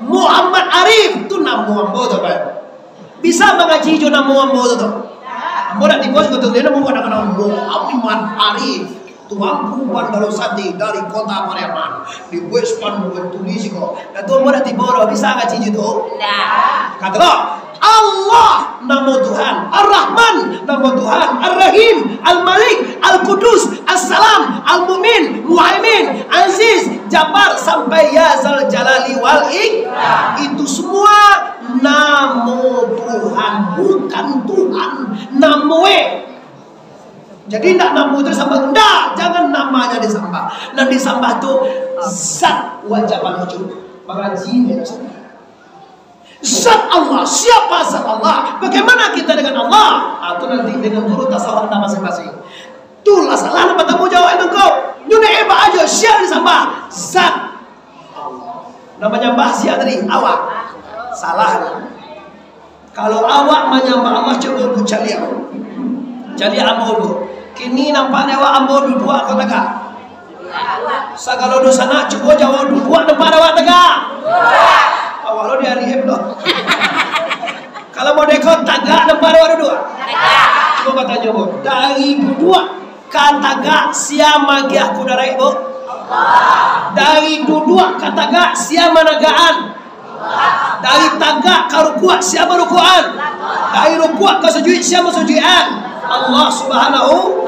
Muhammad Arif tu namo ambo tu pak. Bisa mengaji jo namo ambo tu. Ambo nak dibos kau tu dia namo nak Muhammad Arif. Tuhan kumpulan kalau sati dari kota Pariaman di West Bandung tulis kok. Dan tuh mau nanti boro bisa nggak cici tuh? Nah, kata lo Allah nama Tuhan, Ar-Rahman nama Tuhan, Ar-Rahim, Al-Malik, Al-Qudus, As-Salam, Al-Mumin, Muhaimin, Aziz, Jabbar sampai Ya Zal Jalali wal Ikram. Itu semua nama Tuhan, bukan Tuhan. Namwe. Jadi tidak nama itu disambah, tidak, jangan namanya disambah. Nah disambah itu zat wajah wujud. Mengaji zat Allah. Siapa zat Allah? Bagaimana kita dengan Allah? Itu nanti dengan guru tasawuf anda masing-masing. Itulah salah nama tamu jawab engkau. Nyuna eba aja siapa disambah zat Allah. Namanya bahsia tadi awak. Salah. Kalau awak menyembah Allah coba bu caliak. Caliak ambodo. Kini nampaknya awak ambodo dua kau tegak. Sagalo dosa nak coba jawab dua depan awak tegak. Awak lo di hari hebdo. Kalau mau dekot tagak depan awak dua. Coba tanya bu. Dari dua kataga siapa magiah kuda ibu. Dari dua kataga siapa nagaan. Dari tagak ke rukuak siapa rukuan. Dari rukuak ke sujud siapa sujudan. Allah Subhanahu.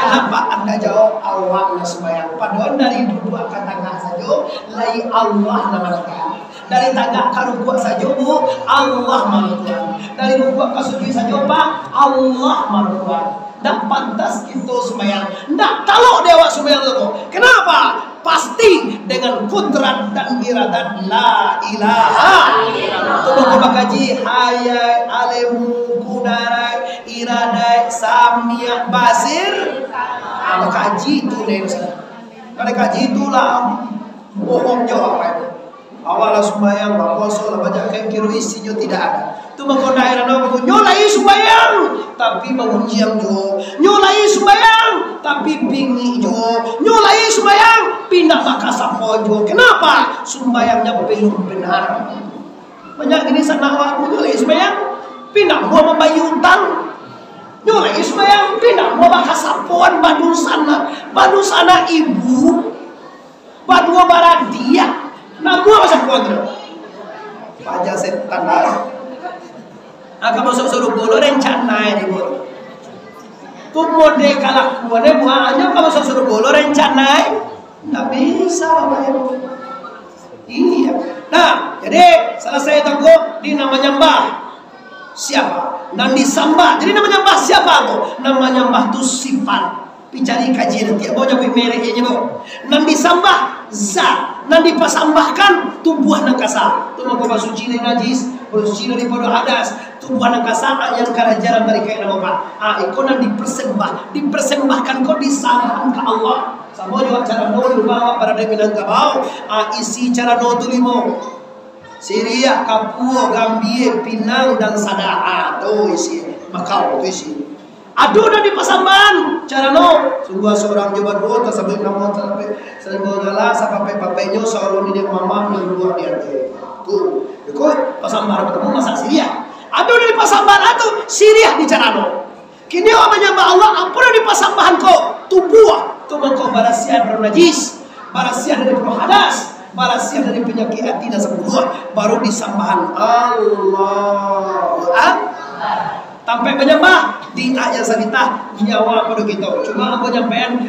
Kenapa anda jawab awak sembahyang? Padahal dari dua kataga saja lai Allah nama. Dari tagak ke rukuak saja bu Allah manukuan. Dari rukuak ke sujud saja pak Allah manukuan. Tidak pantas itu sembahyang. Tidak kalau dewa sembahyang itu. Kenapa? Pasti dengan kudrat dan iradat la ilaha illallah. Tolong kaji hayai alemu kudarai iradai samia basir. Kalau kaji itu pada kaji itulah bohong jawab. Awalnya sembahyang, bakoso, baca kekir isinya tidak ada. Itu mengkau daerah nama nyolai sembahyang, tapi mengunjiang jo. Nyolai sembahyang, tapi bingi jo. Nyolai sembahyang, pindah makasapo jo. Kenapa? Sembahyangnya belum benar. Banyak ini sana awak nyolai sembahyang, pindah mau membayar utang. Nyolai sembahyang, pindah mau makasapoan badu sana ibu, badu barat dia. Nah gua masuk kontrol pajak setan lah. Akan masuk suruh bolo rencana ini bolo. Tuh mode kalah gua deh buahnya kalau masuk suruh bolo rencana. Nggak bisa bapak ibu. Iya. Nah jadi selesai tangguh di namanya mbah siapa? Nandi sambah. Jadi namanya mbah siapa bu? Namanya mbah itu sifat. Picari kajian nanti mau nyampe mereknya bu. Nandi sambah zat. Nanti pasambahkan tubuh nangkasa. Itu mau suci dari najis, bersuci daripada hadas. Tubuh nangkasa yang kerajaran dari kain nama. Itu nanti dipersembahkan kau disamakan ke Allah. Sama juga cara nol bawa pada demikian kabau. Isi cara nol tulimo. Syria, Papua, Gambia, Pinang dan Sadar. Tuh isi. Makau tuh isi. Aduh udah di pasamban cara no sungguh seorang jabat bota sampai kamu sampai segala sampai papenya seorang ini mama yang luar dia tuh ikut pasamban ketemu masa Syria. Aduh udah di pasamban atau Syria di cara no kini orang menyembah Allah ampun di pasambahan kau tubuh tuh kau barasian bernajis barasian dari hadas barasian dari penyakit hati dan sepuluh baru disambahan Allah sampai penyembah di ayat sanita nyawa pada kita. Cuma aku nyampean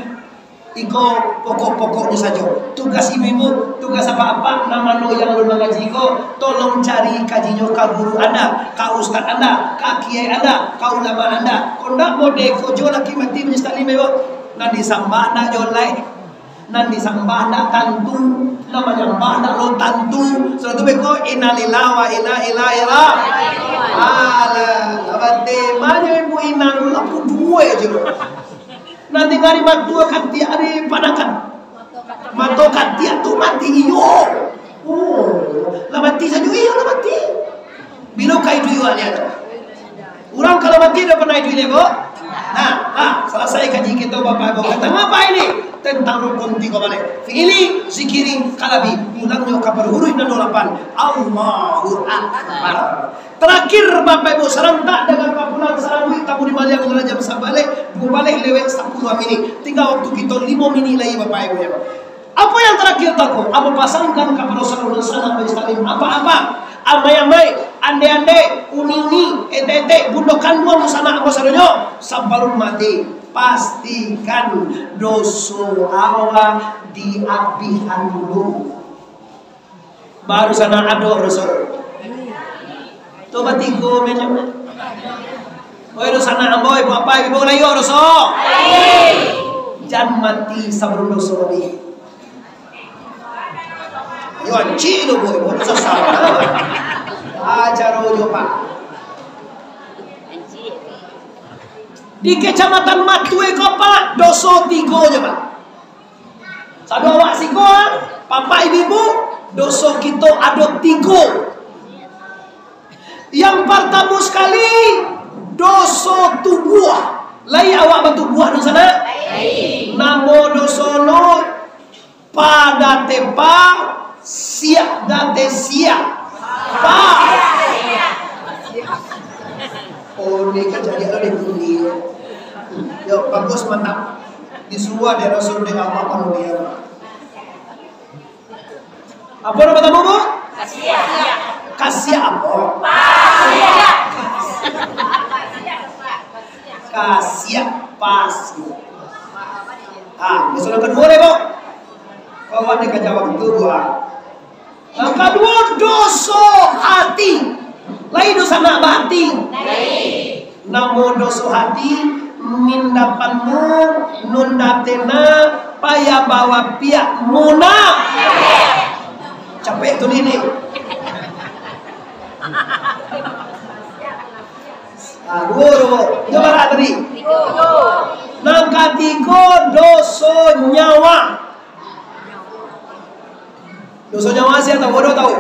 iko pokok-pokoknya saja. Tugas ibu-ibu, tugas apa-apa nama no yang lu mengaji iko, tolong cari kajinya ke guru anda, ke ustaz anda, ke kiai anda, ke ulama anda. Kau nak mau deko jo laki mati menistali mewah. Nanti sambah nak jolai, nanti sambah nak tantu, namanya sambah nak lo tantu. Suatu beko innalillahi wa inna ilaihi raji'un. Alah, abate banyak ibu inang lapu dua je. Nanti ngari batu akan tiap hari panakan. Matokan tiap tu mati iyo. Oh, lah mati saja iyo lah mati. Bila kau itu iyo ada. Orang kalau mati dah pernah itu lego. Selesai kaji kita Bapak Ibu. Tentang apa ini? Tentang rukun 3 balik. Fi'ili, zikiri, kalabi. Mulangnya kabar huruf dan 8. Allahu Akbar. Terakhir Bapak Ibu serentak dengan kapulan sarawih tamu di Malayang adalah jam sabalik. Balik lewat 10 menit. Tinggal waktu kita 5 menit lagi Bapak Ibu ya. Apa yang terakhir takut? Apa pasangkan kepada Rasulullah SAW? Apa-apa? Amai-amai, ande-ande, uni-uni, ete-ete, bundokan dua musana apa sadonya? Sabalun mati, pastikan dosa awal diabihan dulu. Baru sana ada Rasul. Coba tigo menyem. Oh itu sana amboy, apa ibu layo Rasul? Jangan mati sebelum dosa lebih. Yo anci lo boy, boy susah. Ajar ojo Pak. Di kecamatan Matue ko Pak, doso 3 aja Pak. Sadu awak siko, papa ibu, doso kita ada 3. Yang pertama sekali doso tubuh. Lai awak batu buah di sana. Namo dosono pada tepang siap date siap. Oh ini kejadian ada di yo bagus mantap. Disuruh ada Rasul dengan apa dia. Apa nama kamu Bu? Kasih apa? Kasih pasti. Misalnya kedua deh Bu. Kau ada kejawab kedua. Yang kedua dosa hati. Lain dosa nak batin. Namo dosa hati mindapanmu nundatena paya bawa pihak muna. Capek tuh ini. Dua. Coba tadi. Nang ketiga dosa nyawa. Dosa nyawa sih atau bodoh tahu?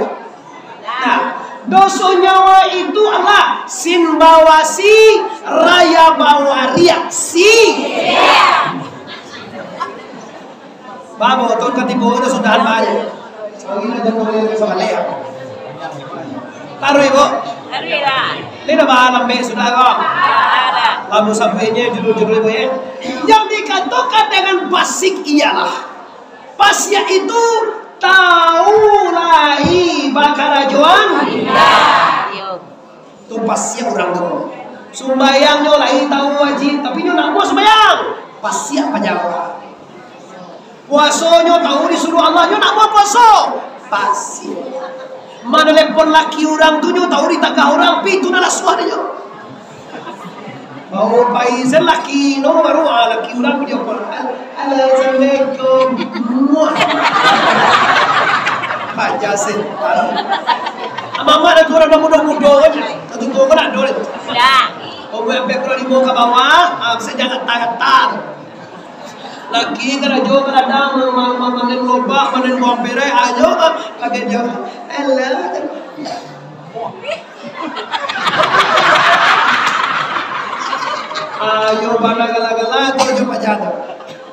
Nah, dosa nyawa itu adalah sin bawasi raya bawaria si. Bapak tahun ketiga itu sudah banyak. Sekarang aja mulai sama Lea. Taruh ibu. Ini dah bahan lambe sudah kok. Lalu sampainya judul-judul ibu ya. Yang dikatakan dengan pasik ialah pasya itu tahu lahi bakar ajuan itu pasti orang tuh sumbayangnya lahi tahu wajib tapi nyo nak mau sembayang pasti apa jawab puasanya tahu disuruh Allah nyo nak mau puasa pasti mana lepon laki orang tuh nyo tahu ditagah orang pitu nala suaranya mau paisan laki no baru laki orang punya Assalamualaikum baca sih mama ada orang muda-muda kan satu tua kan ada sudah oh gue sampai kalau dibawa ke bawah saya jangan getar lagi kan aja kan ada manen lobak manen bompere aja lagi dia ayo pada gala-gala kau coba jatuh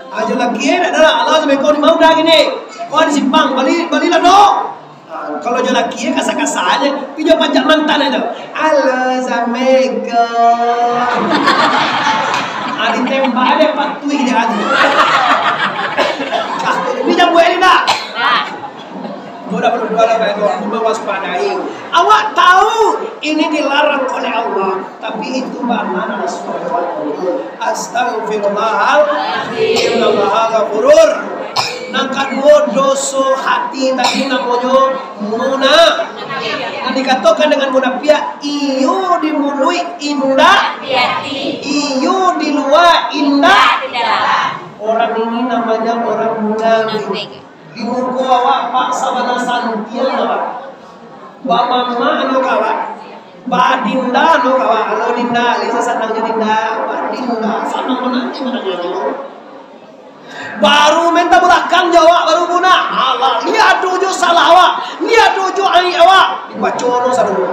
ayo lagi adalah Allah sampai kau mau dah gini kau di simpang balilah dong kalau jual laki kasar-kasar aja pinjam pajak mantan itu Allah sampai kau adi tembak ada patui dia adi pinjam gue ini dah udah berdoa lah baik doa mewaspadai awak tahu ini dilarang oleh Allah tapi itu mana astagfirullahaladzim innallaha ghafurur nang kedua dosa hati tadi namanya muna yang dikatakan dengan munafiah iyo dimului indah iyo di luar indah orang ini namanya orang munafik di muka awak pak sabana santia awak ba mama anu kawa ba dinda anu kawa anu dinda lisa sanangnya dinda ba dinda sanang mana baru minta belakang jawab baru guna Allah lihat dojo salah awak lihat dojo ai awak dibacono sadu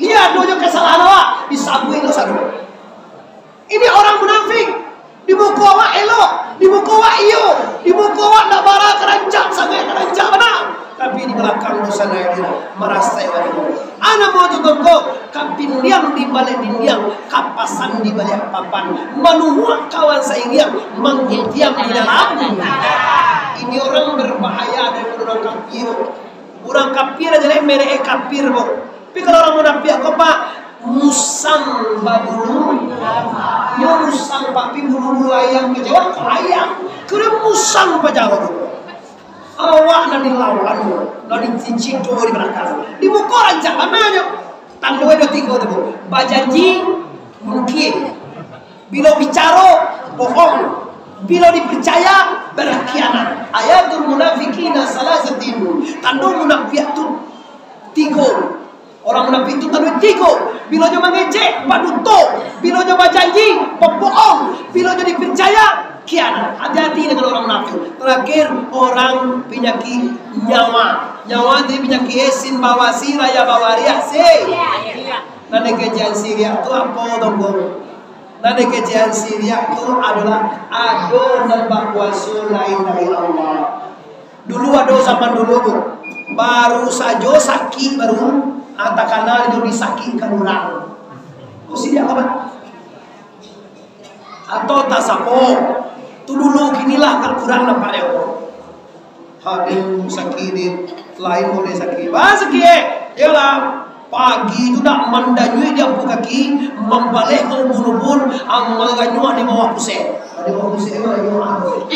lihat dojo kesalahan awak disabuin lo sadu Ini orang munafik. Di muka awak elok, di muka awak iyo, di muka awak nak bara kerancang sangat kerancang mana. Tapi di belakang dosa dia merasa yang ana mau tunggu kapindiang di balik dindiang, kapasan di balik papan, manuhua kawan sairiang, mangkitiang di dalam. Ini orang berbahaya dari orang kafir. Orang kafir aja lah mereka kafir bo. Tapi kalau orang munafik kok pak musang babulu, ya musang papi bulu ayam kejauhan ayam, kira musang pajawat. Awak nanti lawan, nanti cincin tu di belakang. Di muka rancang namanya, tanggung ada tiga tu. Bajanji mungkin, bila bicara bohong, bila dipercaya berkhianat. Ayatul munafikina salasatin. Tandung munafik tu tiga. Orang munafik itu tandung tiga. Bila dia mengejek, paduto. Bila dia berjanji, pembohong. Bila dia dipercaya, khianat. Hati-hati dengan orang munafik. Terakhir, orang penyakit nyawa. Nyawa dia penyakit esin, bawasir, raya bawaria. Nanti kejian Syria itu apa dong? Nanti kejian Syria itu adalah adonan bakwaso lain dari Allah. Dulu ada zaman dulu bu, baru saja sakit baru anta kanal itu disakitkan orang. Kau siapa kapan? Atau tak sapo? Tu dulu kinilah tak kurang nampak ya. Hadir sakit lain boleh sakit. Bah sakit, ialah. Pagi itu nak mandanyui dia pu kaki, membalik ke ubun-ubun, amal ganyua di bawah pusat. Di bawah pusat itu ayo aku.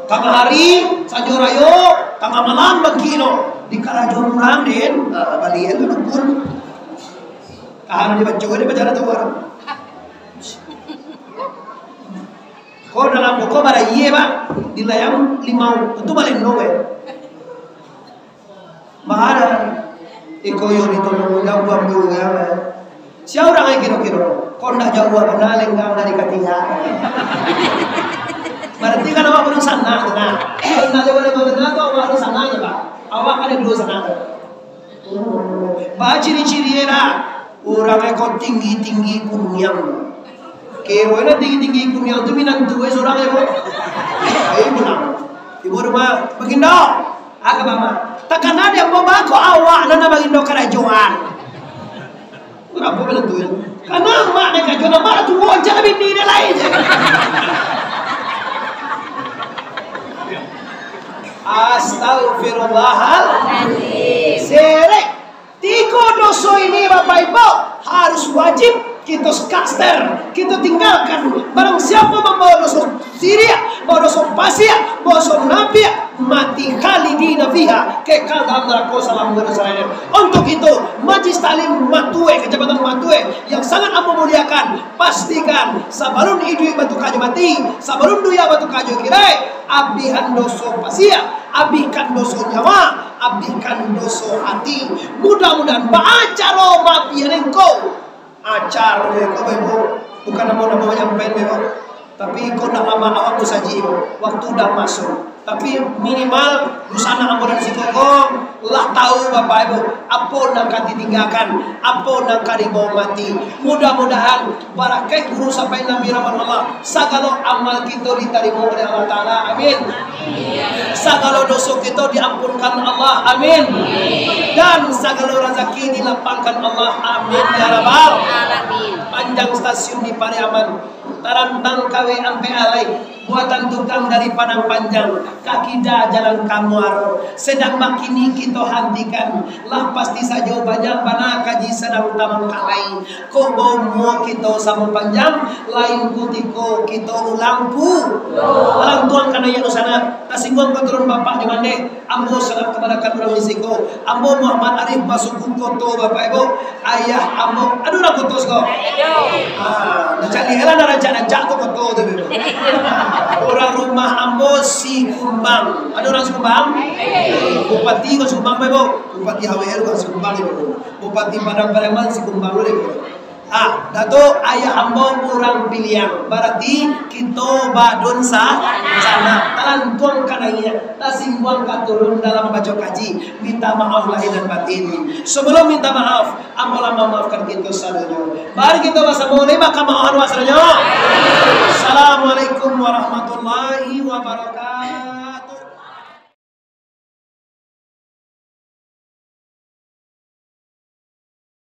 Tengah hari sajo rayo, tengah malam begino di karajon orang den, balian tu ubun. Kahar dia baca dia baca tu orang. Kau dalam buku bara iye ba, dilayang 5 itu balik nowe. Mahal, ikoyo itu nunggu buat dulu ya. Siapa orang yang kira-kira? Kau nak jauh apa naleng kau dari ketiga? Berarti kan awak perlu sana, nah. Kalau nak jauh dari ketiga, tu awak perlu sana je pak. Awak ada 2 sana. Bah ciri-ciri era orang yang kau tinggi kunyang. Kewena tinggi kunyang tu minang 2 orang yang pulang. Ibu rumah bagindo, agak mama. Takkan ada yang bawa kau awak nana bagindo kerajuan. Berapa bulan tu? Karena mak nak kerajuan mak tu wajah bini dia lain. Astaghfirullahaladzim. Serek. 3 dosa ini bapak ibu harus wajib kita skaster, kita tinggalkan. Barang siapa membawa dosa Syria, bawa dosa Pasia, bawa dosa Nabia, mati khalidina fiha, kekal dalam neraka selama lamanya. Untuk itu, Majlis Taklim Matue, Kecamatan Matue yang sangat amat muliakan, pastikan sebelum hidup batu kayu mati, sebelum duya batu kayu kirai, abihan dosa Pasia, abikan dosa nyawa, abikan dosa hati. Mudah-mudahan baca roh biar engkau acar kau bebo, bukan nama yang main bebo, tapi kau nak lama awak saji waktu dah masuk. Tapi minimal busana ambulan si koko lah tahu bapak ibu apa nak ditinggalkan, apa nak dibawa mati. Mudah-mudahan barakat guru sampai Nabi Rahman Allah, segala amal kita diterima oleh Allah Taala, amin. Segala dosa kita diampunkan Allah, amin. Dan segala rezeki dilapangkan Allah, amin ya rabbal alamin. Panjang stasiun di Pariaman, tarantang kawe ampe alai, buatan tukang dari Padang Panjang, kaki dah jalan Kamuaro. Sedang makini kita hentikan, lah pasti saja banyak mana kaji sedang tamang kalai. Kau mau kita sama panjang, lain kutiko kita ulangku. Alang tuan kana yang sana, nasingguang keturun bapak jemande, ambo salam kepada orang misiko, ambo Muhammad Arif masuk koto bapak ibu, ayah ambo, aduh nak kotos kau. Cari elah nak rancang jatuh koto tu. Orang rumah ambo si Kumbang. Ada orang Kumbang? Bupati kau Kumbang bebo. Bupati HWR kau Kumbang itu. Bupati Padang Pariaman si Kumbang itu. Dato ayah hamba kurang pilihan. Berarti kita badun sana. Talan tuang kanaya. Tasing buang turun dalam baca kaji. Minta maaf lahir dan batin. Sebelum minta maaf, amolah memaafkan kita sadanya. Mari kita bersama maka maafkan wasranya. Assalamualaikum warahmatullahi wabarakatuh.